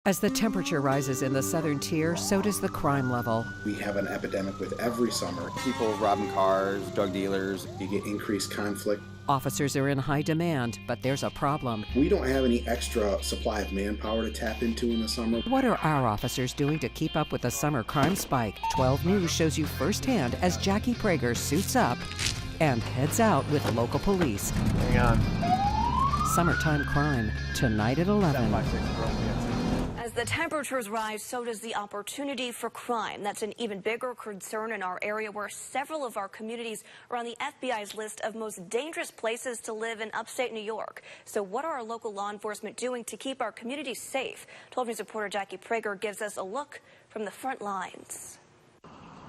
As the temperature rises in the southern tier, so does the crime level. We have an epidemic with every summer. People robbing cars, drug dealers. You get increased conflict. Officers are in high demand, but there's a problem. We don't have any extra supply of manpower to tap into in the summer. What are our officers doing to keep up with the summer crime spike? 12 News shows you firsthand as Jackie Prager suits up and heads out with local police. Hang on. Summertime crime, tonight at 11. As the temperatures rise, so does the opportunity for crime. That's an even bigger concern in our area, where several of our communities are on the FBI's list of most dangerous places to live in upstate New York. So what are our local law enforcement doing to keep our communities safe? 12 News reporter Jackie Prager gives us a look from the front lines.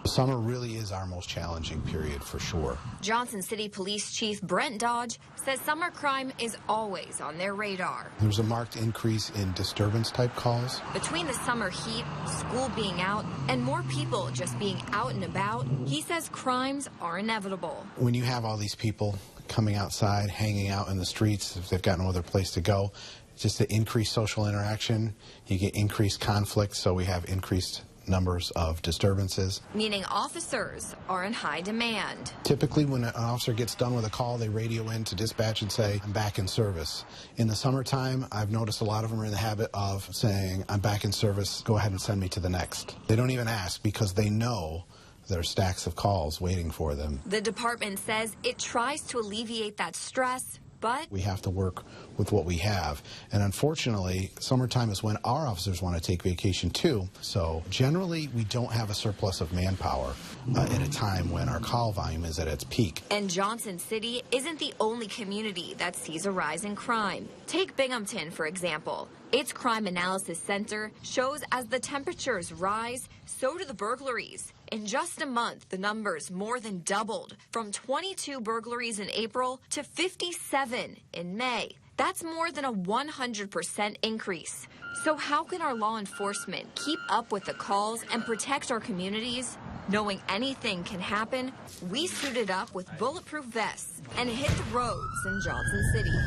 Summer really is our most challenging period for sure. Johnson City Police Chief Brent Dodge says summer crime is always on their radar. There's a marked increase in disturbance-type calls. Between the summer heat, school being out, and more people just being out and about, he says crimes are inevitable. When you have all these people coming outside, hanging out in the streets, if they've got no other place to go, just the increased social interaction, you get increased conflict, so we have increased numbers of disturbances. Meaning officers are in high demand. Typically when an officer gets done with a call, they radio in to dispatch and say, I'm back in service. In the summertime, I've noticed a lot of them are in the habit of saying, I'm back in service, go ahead and send me to the next. They don't even ask because they know there are stacks of calls waiting for them. The department says it tries to alleviate that stress, but we have to work with what we have. And unfortunately, summertime is when our officers want to take vacation too. So generally, we don't have a surplus of manpower at a time when our call volume is at its peak. And Johnson City isn't the only community that sees a rise in crime. Take Binghamton, for example. Its Crime Analysis Center shows as the temperatures rise, so do the burglaries. In just a month, the numbers more than doubled, from 22 burglaries in April to 57 in May. That's more than a 100% increase. So how can our law enforcement keep up with the calls and protect our communities? Knowing anything can happen, we suited up with bulletproof vests and hit the roads in Johnson City.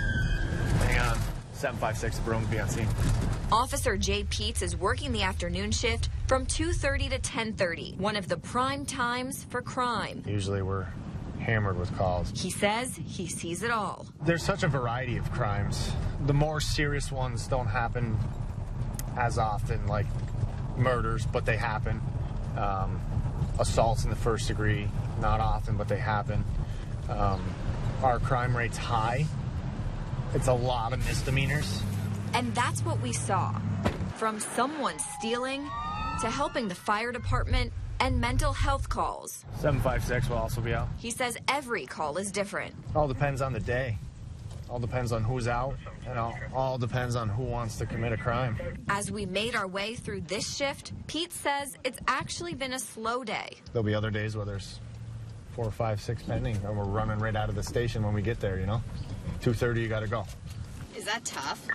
Hang on. 756 Broome, be on scene. Officer Jay Peets is working the afternoon shift from 2:30 to 10:30, one of the prime times for crime. Usually we're hammered with calls. He says he sees it all. There's such a variety of crimes. The more serious ones don't happen as often, like murders, but they happen. Assaults in the first degree, not often, but they happen. Our crime rate's high. It's a lot of misdemeanors. And that's what we saw. From someone stealing to helping the fire department and mental health calls. 756 will also be out. He says every call is different. All depends on the day. All depends on who's out, and all depends on who wants to commit a crime. As we made our way through this shift, Pete says it's actually been a slow day. There'll be other days where there's 4, 5, 6 pending, and we're running right out of the station when we get there, you know? 2:30, you gotta go. Is that tough?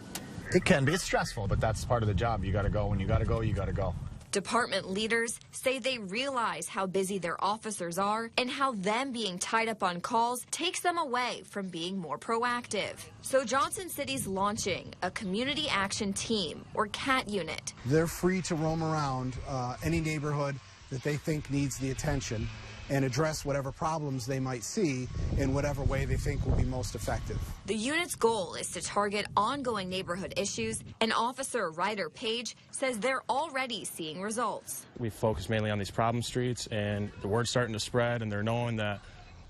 It can be. It's stressful, but that's part of the job. You gotta go. When you gotta go, you gotta go. Department leaders say they realize how busy their officers are and how them being tied up on calls takes them away from being more proactive. So Johnson City's launching a Community Action Team, or CAT unit. They're free to roam around any neighborhood that they think needs the attention and address whatever problems they might see in whatever way they think will be most effective. The unit's goal is to target ongoing neighborhood issues, and Officer Ryder Page says they're already seeing results. We focus mainly on these problem streets, and the word's starting to spread, and they're knowing that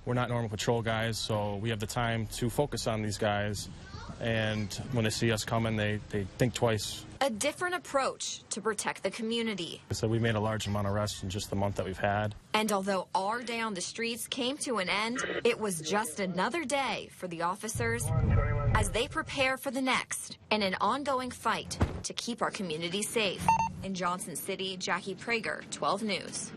we're not normal patrol guys, so we have the time to focus on these guys, and when they see us coming, they think twice. A different approach to protect the community. So we made a large amount of arrests in just the month that we've had. And although our day on the streets came to an end, it was just another day for the officers as they prepare for the next in an ongoing fight to keep our community safe. In Johnson City, Jackie Prager, 12 News.